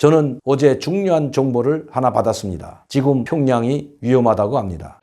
저는 어제 중요한 정보를 하나 받았습니다. 지금 평양이 위험하다고 합니다.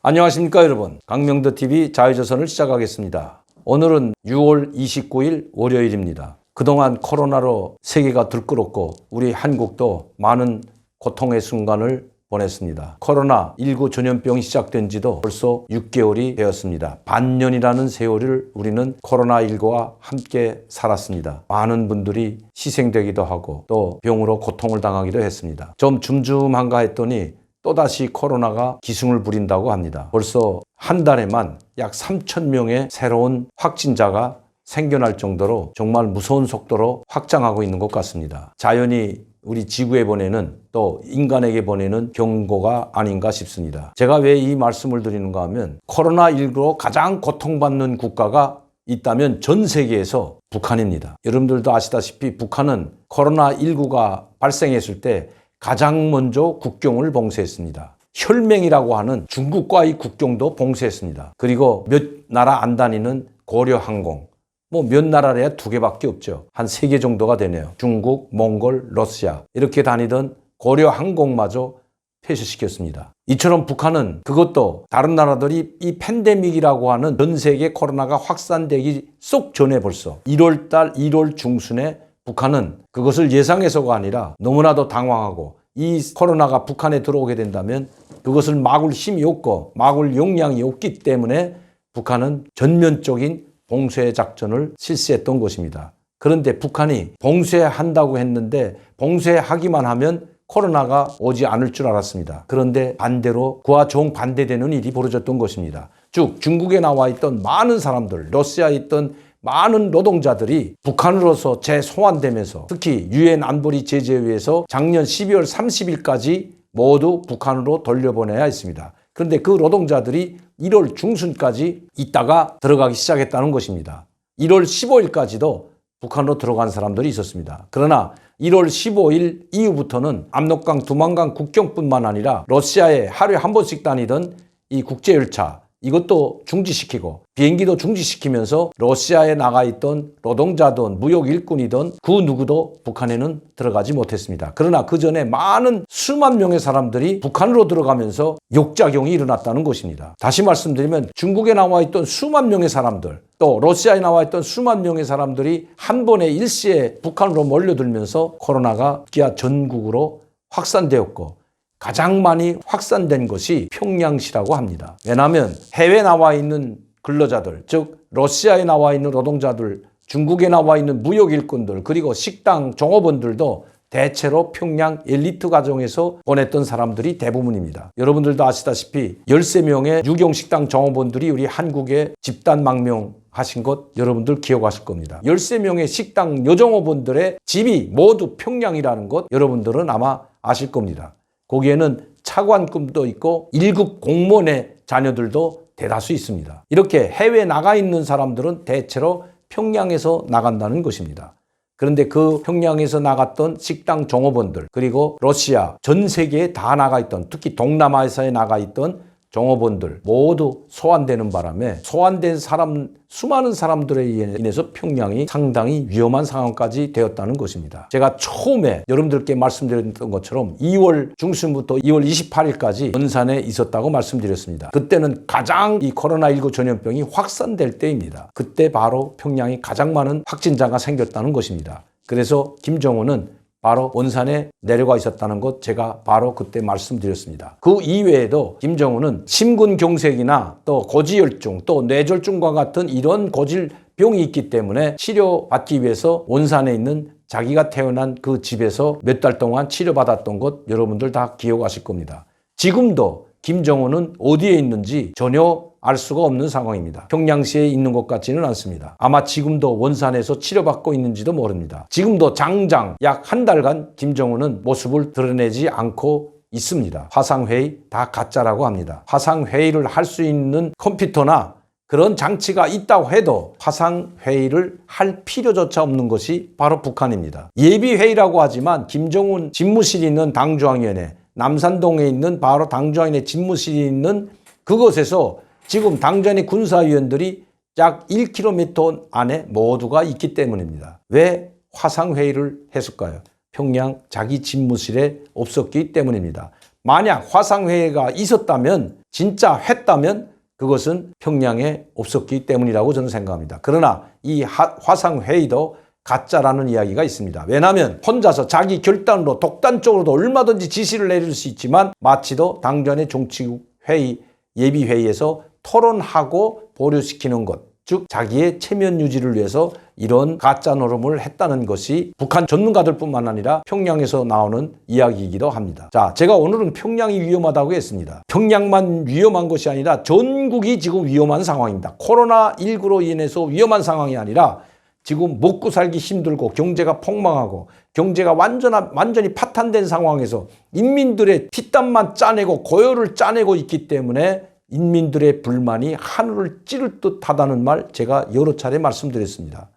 안녕하십니까 여러분. 강명도TV 자유조선을 시작하겠습니다. 오늘은 6월 29일 월요일입니다. 그동안 코로나로 세계가 들끓었고 우리 한국도 많은 고통의 순간을 보냈습니다. 코로나19 전염병이 시작된 지도 벌써 6개월이 되었습니다. 반년이라는 세월을 우리는 코로나19와 함께 살았습니다. 많은 분들이 희생되기도 하고 또 병으로 고통을 당하기도 했습니다. 좀 줌줌한가 했더니 또다시 코로나가 기승을 부린다고 합니다. 벌써 한 달에만 약 3,000명의 새로운 확진자가 생겨날 정도로 정말 무서운 속도로 확장하고 있는 것 같습니다. 자연이 우리 지구에 보내는 또 인간에게 보내는 경고가 아닌가 싶습니다. 제가 왜 이 말씀을 드리는가 하면 코로나19로 가장 고통받는 국가가 있다면 전 세계에서 북한입니다. 여러분들도 아시다시피 북한은 코로나19가 발생했을 때 가장 먼저 국경을 봉쇄했습니다. 혈맹이라고 하는 중국과의 국경도 봉쇄했습니다. 그리고 몇 나라 안 다니는 고려항공, 몇 나라래야 2개밖에 없죠. 한 3개 정도가 되네요. 중국, 몽골, 러시아 이렇게 다니던 고려항공마저 폐쇄시켰습니다. 이처럼 북한은 그것도 다른 나라들이 이 팬데믹이라고 하는 전 세계 코로나가 확산되기 쏙 전에 벌써 1월달 1월 중순에 북한은 그것을 예상해서가 아니라 너무나도 당황하고 이 코로나가 북한에 들어오게 된다면 그것을 막을 힘이 없고 막을 역량이 없기 때문에 북한은 전면적인 봉쇄 작전을 실시했던 것입니다. 그런데 북한이 봉쇄한다고 했는데 봉쇄하기만 하면 코로나가 오지 않을 줄 알았습니다. 그런데 반대로 그와 정반대되는 일이 벌어졌던 것입니다. 즉 중국에 나와 있던 많은 사람들, 러시아에 있던 많은 노동자들이 북한으로서 재소환되면서 특히 유엔 안보리 제재위에서 작년 12월 30일까지 모두 북한으로 돌려보내야 했습니다. 그런데 그 노동자들이 1월 중순까지 있다가 들어가기 시작했다는 것입니다. 1월 15일까지도 북한으로 들어간 사람들이 있었습니다. 그러나 1월 15일 이후부터는 압록강, 두만강 국경뿐만 아니라 러시아에 하루에 한 번씩 다니던 이 국제열차 이것도 중지시키고 비행기도 중지시키면서 러시아에 나가 있던 노동자든 무역 일꾼이든 그 누구도 북한에는 들어가지 못했습니다. 그러나 그 전에 많은 수만 명의 사람들이 북한으로 들어가면서 역작용이 일어났다는 것입니다. 다시 말씀드리면 중국에 나와 있던 수만 명의 사람들 또 러시아에 나와 있던 수만 명의 사람들이 한 번에 일시에 북한으로 몰려들면서 코로나가 기아 전국으로 확산되었고 가장 많이 확산된 것이 평양시라고 합니다. 왜냐하면 해외에 나와 있는 근로자들, 즉 러시아에 나와 있는 노동자들, 중국에 나와 있는 무역 일꾼들, 그리고 식당 종업원들도 대체로 평양 엘리트 가정에서 보냈던 사람들이 대부분입니다. 여러분들도 아시다시피 13명의 유경식당 종업원들이 우리 한국에 집단 망명하신 것 여러분들 기억하실 겁니다. 13명의 식당 여종업원들의 집이 모두 평양이라는 것 여러분들은 아마 아실 겁니다. 거기에는 차관급도 있고 1급 공무원의 자녀들도 대다수 있습니다. 이렇게 해외에 나가 있는 사람들은 대체로 평양에서 나간다는 것입니다. 그런데 그 평양에서 나갔던 식당 종업원들 그리고 러시아 전 세계에 다 나가 있던 특히 동남아시아에 나가 있던 종업원들 모두 소환되는 바람에 소환된 수많은 사람들에 인해서 평양이 상당히 위험한 상황까지 되었다는 것입니다. 제가 처음에 여러분들께 말씀드렸던 것처럼 2월 중순부터 2월 28일까지 원산에 있었다고 말씀드렸습니다. 그때는 가장 이 코로나19 전염병이 확산될 때입니다. 그때 바로 평양이 가장 많은 확진자가 생겼다는 것입니다. 그래서 김정은은 바로 원산에 내려가 있었다는 것 제가 바로 그때 말씀드렸습니다. 그 이외에도 김정은은 심근경색이나 또 고지혈증 또 뇌졸중과 같은 이런 고질병이 있기 때문에 치료받기 위해서 원산에 있는 자기가 태어난 그 집에서 몇 달 동안 치료받았던 것 여러분들 다 기억하실 겁니다. 지금도 김정은은 어디에 있는지 전혀 알 수가 없는 상황입니다. 평양시에 있는 것 같지는 않습니다. 아마 지금도 원산에서 치료받고 있는지도 모릅니다. 지금도 장장 약 한 달간 김정은은 모습을 드러내지 않고 있습니다. 화상회의 다 가짜라고 합니다. 화상회의를 할 수 있는 컴퓨터나 그런 장치가 있다고 해도 화상회의를 할 필요조차 없는 것이 바로 북한입니다. 예비회의라고 하지만 김정은 집무실이 있는 당중앙위원회 남산동에 있는 바로 당주안의 집무실이 있는 그곳에서 지금 당주안의 군사위원들이 약 1km 안에 모두가 있기 때문입니다. 왜 화상회의를 했을까요? 평양 자기 집무실에 없었기 때문입니다. 만약 화상회의가 있었다면, 진짜 했다면 그것은 평양에 없었기 때문이라고 저는 생각합니다. 그러나 이 화상회의도 가짜라는 이야기가 있습니다. 왜냐하면 혼자서 자기 결단으로 독단적으로도 얼마든지 지시를 내릴 수 있지만 마치도 당전의 정치국 회의, 예비회의에서 토론하고 보류시키는 것, 즉 자기의 체면 유지를 위해서 이런 가짜 노름을 했다는 것이 북한 전문가들뿐만 아니라 평양에서 나오는 이야기이기도 합니다. 자, 제가 오늘은 평양이 위험하다고 했습니다. 평양만 위험한 것이 아니라 전국이 지금 위험한 상황입니다. 코로나19로 인해서 위험한 상황이 아니라 지금 먹고 살기 힘들고 경제가 폭망하고 경제가 완전히 파탄된 상황에서 인민들의 피땀만 짜내고 고열을 짜내고 있기 때문에 인민들의 불만이 하늘을 찌를 듯 하다는 말 제가 여러 차례 말씀드렸습니다.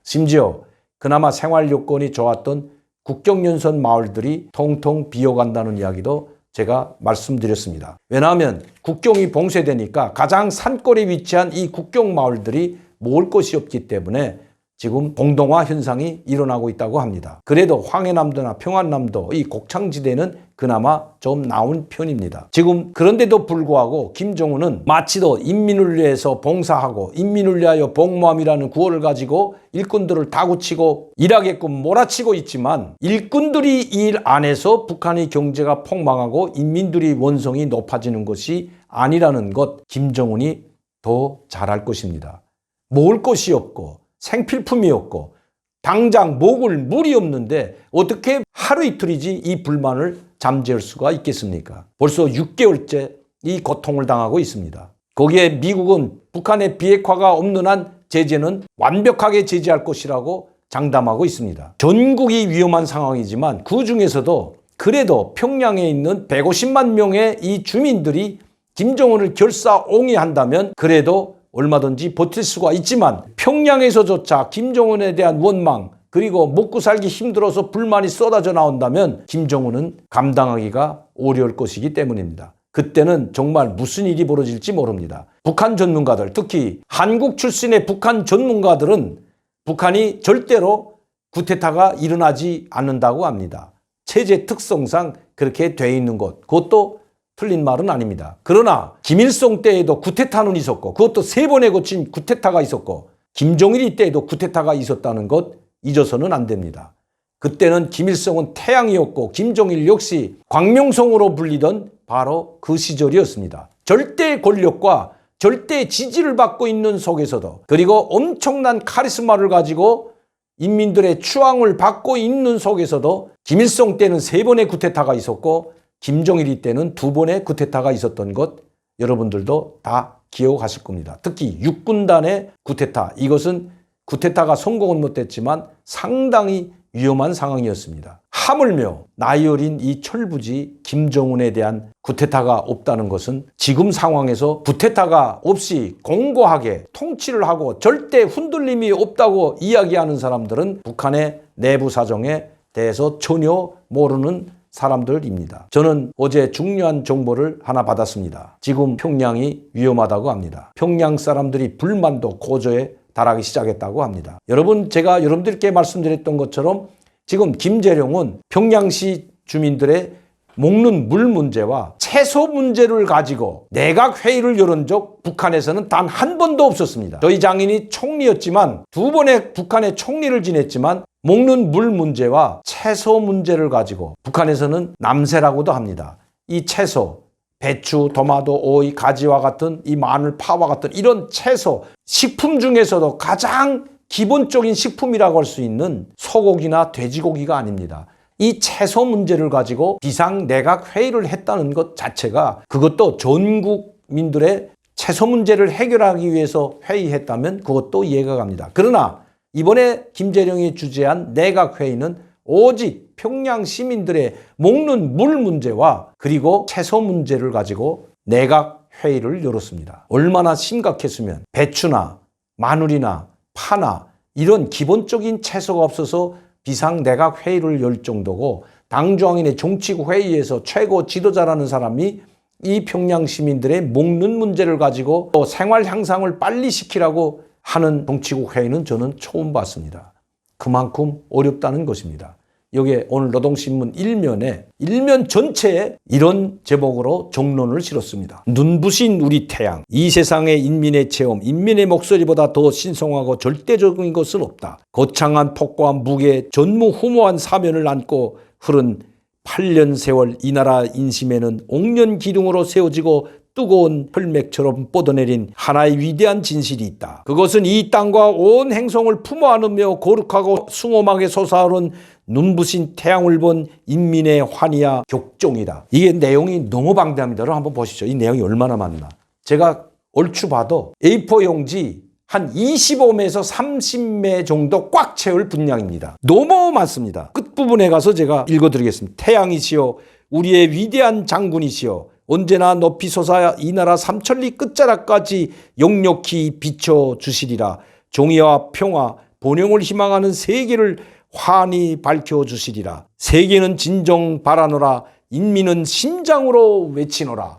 심지어 그나마 생활 여건이 좋았던 국경연선 마을들이 통통 비어간다는 이야기도 제가 말씀드렸습니다. 왜냐하면 국경이 봉쇄되니까 가장 산골에 위치한 이 국경 마을들이 먹을 것이 없기 때문에 지금 공동화 현상이 일어나고 있다고 합니다. 그래도 황해남도나 평안남도 이 곡창지대는 그나마 좀 나은 편입니다. 지금 그런데도 불구하고 김정은은 마치도 인민을 위해서 봉사하고 인민을 위하여 복무함이라는 구호를 가지고 일꾼들을 다구치고 일하게끔 몰아치고 있지만 일꾼들이 일 안에서 북한의 경제가 폭망하고 인민들의 원성이 높아지는 것이 아니라는 것 김정은이 더 잘할 것입니다. 먹을 것이 없고 생필품이 없고 당장 먹을 물이 없는데 어떻게 하루 이틀이지 이 불만을 잠재울 수가 있겠습니까? 벌써 6개월째 이 고통을 당하고 있습니다. 거기에 미국은 북한의 비핵화가 없는 한 제재는 완벽하게 제재할 것이라고 장담하고 있습니다. 전국이 위험한 상황이지만 그 중에서도 그래도 평양에 있는 150만 명의 이 주민들이 김정은을 결사옹위한다면 그래도 얼마든지 버틸 수가 있지만 평양에서조차 김정은에 대한 원망 그리고 먹고 살기 힘들어서 불만이 쏟아져 나온다면 김정은은 감당하기가 어려울 것이기 때문입니다. 그때는 정말 무슨 일이 벌어질지 모릅니다. 북한 전문가들, 특히 한국 출신의 북한 전문가들은 북한이 절대로 쿠데타가 일어나지 않는다고 합니다. 체제 특성상 그렇게 돼 있는 것, 그것도 틀린 말은 아닙니다. 그러나 김일성 때에도 쿠데타는 있었고 그것도 3번에 거친 쿠데타가 있었고 김정일 때에도 쿠데타가 있었다는 것 잊어서는 안 됩니다. 그때는 김일성은 태양이었고 김정일 역시 광명성으로 불리던 바로 그 시절이었습니다. 절대 권력과 절대 지지를 받고 있는 속에서도 그리고 엄청난 카리스마를 가지고 인민들의 추앙을 받고 있는 속에서도 김일성 때는 3번의 쿠데타가 있었고 김정일 때는 2번의 쿠데타가 있었던 것 여러분들도 다 기억하실 겁니다. 특히 육군단의 쿠데타, 이것은 쿠데타가 성공은 못했지만 상당히 위험한 상황이었습니다. 하물며 나이 어린 이 철부지 김정은에 대한 쿠데타가 없다는 것은 지금 상황에서 쿠데타가 없이 공고하게 통치를 하고 절대 흔들림이 없다고 이야기하는 사람들은 북한의 내부 사정에 대해서 전혀 모르는 사람들입니다. 저는 어제 중요한 정보를 하나 받았습니다. 지금 평양이 위험하다고 합니다. 평양 사람들이 불만도 고조에 달하기 시작했다고 합니다. 여러분, 제가 여러분들께 말씀드렸던 것처럼 지금 김재룡은 평양시 주민들의 먹는 물 문제와 채소 문제를 가지고 내각회의를 열은 적 북한에서는 단 한 번도 없었습니다. 저희 장인이 총리였지만 2번의 북한의 총리를 지냈지만 먹는 물 문제와 채소 문제를 가지고 북한에서는 남새라고도 합니다. 이 채소, 배추, 토마토, 오이, 가지와 같은 이 마늘, 파와 같은 이런 채소, 식품 중에서도 가장 기본적인 식품이라고 할 수 있는 소고기나 돼지고기가 아닙니다. 이 채소 문제를 가지고 비상내각회의를 했다는 것 자체가 그것도 전국민들의 채소 문제를 해결하기 위해서 회의했다면 그것도 이해가 갑니다. 그러나 이번에 김재룡이 주재한 내각회의는 오직 평양 시민들의 먹는 물 문제와 그리고 채소 문제를 가지고 내각회의를 열었습니다. 얼마나 심각했으면 배추나 마늘이나 파나 이런 기본적인 채소가 없어서 비상내각회의를 열 정도고 당중앙인의 정치국 회의에서 최고 지도자라는 사람이 이 평양 시민들의 먹는 문제를 가지고 또 생활 향상을 빨리 시키라고 하는 정치국 회의는 저는 처음 봤습니다. 그만큼 어렵다는 것입니다. 여기에 오늘 노동신문 일면 전체에 이런 제목으로 정론을 실었습니다. 눈부신 우리 태양, 이 세상의 인민의 체험, 인민의 목소리보다 더 신성하고 절대적인 것은 없다. 거창한 폭과 무게, 전무후무한 사면을 안고 흐른 8년 세월 이 나라 인심에는 옥년 기둥으로 세워지고 뜨거운 혈맥처럼 뻗어내린 하나의 위대한 진실이 있다. 그것은 이 땅과 온 행성을 품어 안으며 거룩하고 숭엄하게 솟아오른 눈부신 태양을 본 인민의 환희와 격종이다. 이게 내용이 너무 방대합니다. 여러분 한번 보시죠. 이 내용이 얼마나 많나. 제가 얼추 봐도 A4 용지 한 25매에서 30매 정도 꽉 채울 분량입니다. 너무 많습니다. 끝부분에 가서 제가 읽어드리겠습니다. 태양이시여 우리의 위대한 장군이시여 언제나 높이 솟아 이 나라 삼천리 끝자락까지 역력히 비춰주시리라. 정의와 평화, 번영을 희망하는 세계를 환히 밝혀주시리라. 세계는 진정 바라노라. 인민은 심장으로 외치노라.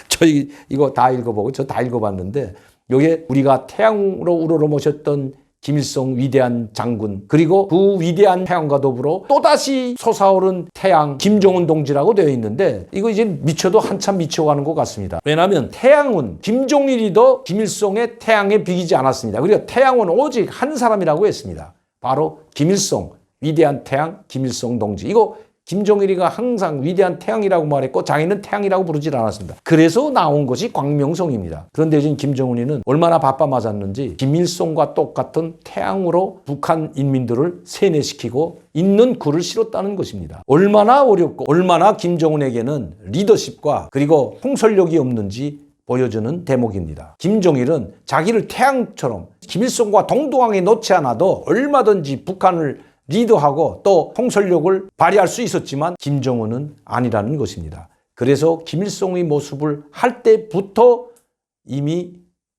저희 이거 다 읽어보고 저 다 읽어봤는데 여기에 우리가 태양으로 우러러모셨던 김일성 위대한 장군 그리고 그 위대한 태양과 더불어 또다시 솟아오른 태양 김정은 동지라고 되어 있는데 이거 이제 미쳐도 한참 미쳐가는 것 같습니다. 왜냐하면 태양은 김종일이도 김일성의 태양에 비기지 않았습니다. 그리고 태양은 오직 한 사람이라고 했습니다. 바로 김일성 위대한 태양 김일성 동지. 이거 김종일이가 항상 위대한 태양이라고 말했고 자기는 태양이라고 부르질 않았습니다. 그래서 나온 것이 광명성입니다. 그런데 지금 김정은이는 얼마나 바빠 맞았는지 김일성과 똑같은 태양으로 북한 인민들을 세뇌시키고 있는 굴을 실었다는 것입니다. 얼마나 어렵고 얼마나 김정은에게는 리더십과 그리고 통솔력이 없는지 보여주는 대목입니다. 김정일은 자기를 태양처럼 김일성과 동등하게 놓지 않아도 얼마든지 북한을 리더하고 또 통솔력을 발휘할 수 있었지만 김정은은 아니라는 것입니다. 그래서 김일성의 모습을 할 때부터 이미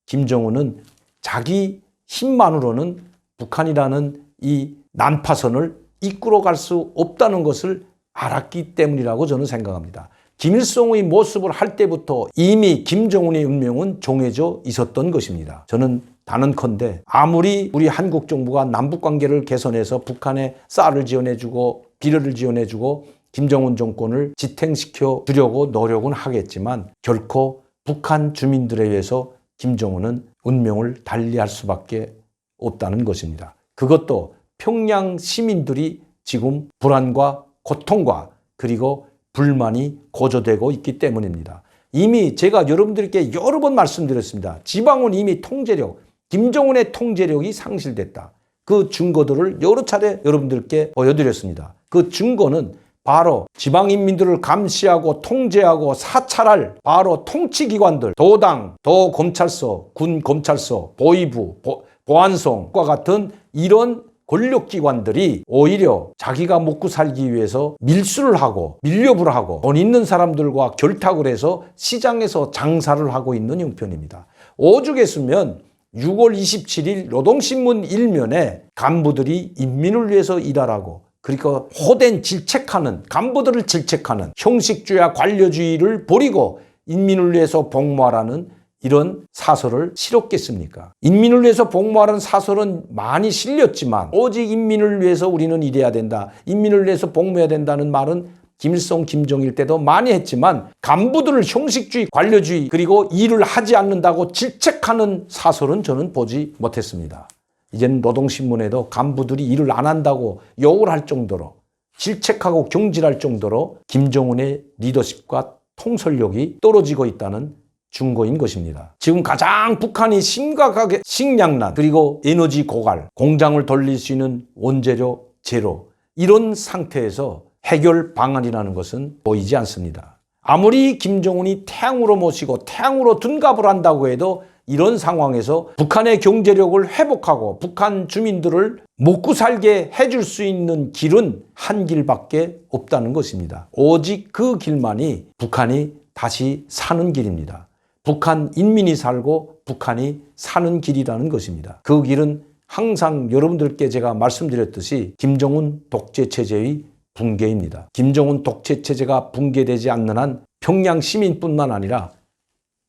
김정은은 자기 힘만으로는 북한이라는 이 난파선을 이끌어갈 수 없다는 것을 알았기 때문이라고 저는 생각합니다. 김일성의 모습을 할 때부터 이미 김정은의 운명은 정해져 있었던 것입니다. 저는 단언컨대 아무리 우리 한국 정부가 남북관계를 개선해서 북한에 쌀을 지원해주고 비료를 지원해주고 김정은 정권을 지탱시켜 주려고 노력은 하겠지만 결코 북한 주민들에 의해서 김정은은 운명을 달리할 수밖에 없다는 것입니다. 그것도 평양 시민들이 지금 불안과 고통과 그리고 불만이 고조되고 있기 때문입니다. 이미 제가 여러분들께 여러 번 말씀드렸습니다. 지방은 이미 통제력, 김정은의 통제력이 상실됐다. 그 증거들을 여러 차례 여러분들께 보여드렸습니다. 그 증거는 바로 지방인민들을 감시하고 통제하고 사찰할 바로 통치기관들, 도당, 도검찰서, 군검찰서, 보위부, 보안성과 같은 이런 권력기관들이 오히려 자기가 먹고 살기 위해서 밀수를 하고 밀렵을 하고 돈 있는 사람들과 결탁을 해서 시장에서 장사를 하고 있는 형편입니다. 오죽했으면 6월 27일 노동신문 일면에 간부들이 인민을 위해서 일하라고 그러니까 호된 질책하는 간부들을 질책하는 형식주의와 관료주의를 버리고 인민을 위해서 복무하라는 이런 사설을 실었겠습니까? 인민을 위해서 복무하라는 사설은 많이 실렸지만 오직 인민을 위해서 우리는 일해야 된다. 인민을 위해서 복무해야 된다는 말은 김일성, 김정일 때도 많이 했지만 간부들을 형식주의, 관료주의 그리고 일을 하지 않는다고 질책하는 사설은 저는 보지 못했습니다. 이제는 노동신문에도 간부들이 일을 안 한다고 욕을 할 정도로 질책하고 경질할 정도로 김정은의 리더십과 통솔력이 떨어지고 있다는 증거인 것입니다. 지금 가장 북한이 심각하게 식량난 그리고 에너지 고갈, 공장을 돌릴 수 있는 원재료 제로 이런 상태에서 해결 방안이라는 것은 보이지 않습니다. 아무리 김정은이 태양으로 모시고 태양으로 둔갑을 한다고 해도 이런 상황에서 북한의 경제력을 회복하고 북한 주민들을 먹고 살게 해줄 수 있는 길은 한 길밖에 없다는 것입니다. 오직 그 길만이 북한이 다시 사는 길입니다. 북한 인민이 살고 북한이 사는 길이라는 것입니다. 그 길은 항상 여러분들께 제가 말씀드렸듯이 김정은 독재 체제의 붕괴입니다. 김정은 독재 체제가 붕괴되지 않는 한 평양 시민뿐만 아니라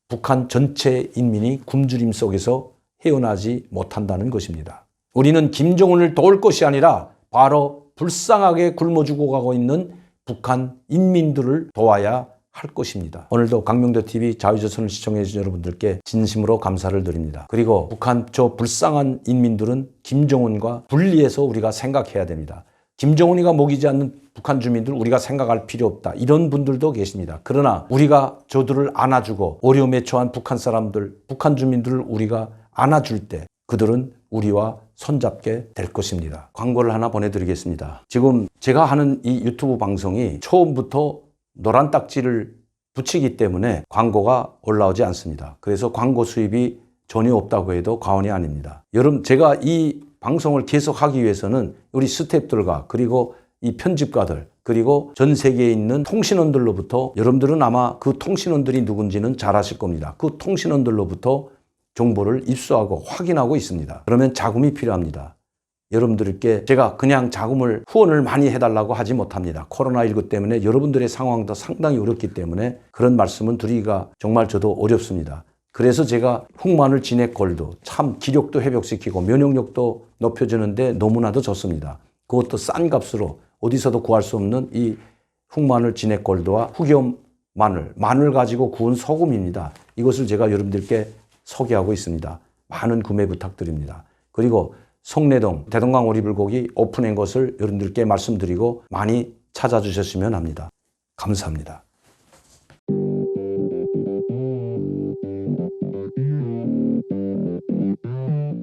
북한 전체 인민이 굶주림 속에서 헤어나지 못한다는 것입니다. 우리는 김정은을 도울 것이 아니라 바로 불쌍하게 굶어 죽어가고 있는 북한 인민들을 도와야 할 것입니다. 오늘도 강명도TV 자유조선을 시청해 주신 여러분들께 진심으로 감사를 드립니다. 그리고 북한 저 불쌍한 인민들은 김정은과 분리해서 우리가 생각해야 됩니다. 김정은이가 먹이지 않는 북한 주민들 우리가 생각할 필요 없다. 이런 분들도 계십니다. 그러나 우리가 저들을 안아주고 어려움에 처한 북한 사람들, 북한 주민들을 우리가 안아줄 때 그들은 우리와 손잡게 될 것입니다. 광고를 하나 보내드리겠습니다. 지금 제가 하는 이 유튜브 방송이 처음부터 노란 딱지를 붙이기 때문에 광고가 올라오지 않습니다. 그래서 광고 수입이 전혀 없다고 해도 과언이 아닙니다. 여러분, 제가 이 방송을 계속하기 위해서는 우리 스태프들과 그리고 이 편집가들 그리고 전 세계에 있는 통신원들로부터 여러분들은 아마 그 통신원들이 누군지는 잘 아실 겁니다. 그 통신원들로부터 정보를 입수하고 확인하고 있습니다. 그러면 자금이 필요합니다. 여러분들께 제가 그냥 자금을 후원을 많이 해달라고 하지 못합니다. 코로나19 때문에 여러분들의 상황도 상당히 어렵기 때문에 그런 말씀은 드리기가 정말 저도 어렵습니다. 그래서 제가 흑마늘 진액골드 참 기력도 회복시키고 면역력도 높여주는데 너무나도 좋습니다. 그것도 싼 값으로 어디서도 구할 수 없는 이 흑마늘 진액골드와 흑염 마늘 가지고 구운 소금입니다. 이것을 제가 여러분들께 소개하고 있습니다. 많은 구매 부탁드립니다. 그리고 송내동 대동강 오리불고기 오픈한 것을 여러분들께 말씀드리고 많이 찾아주셨으면 합니다. 감사합니다.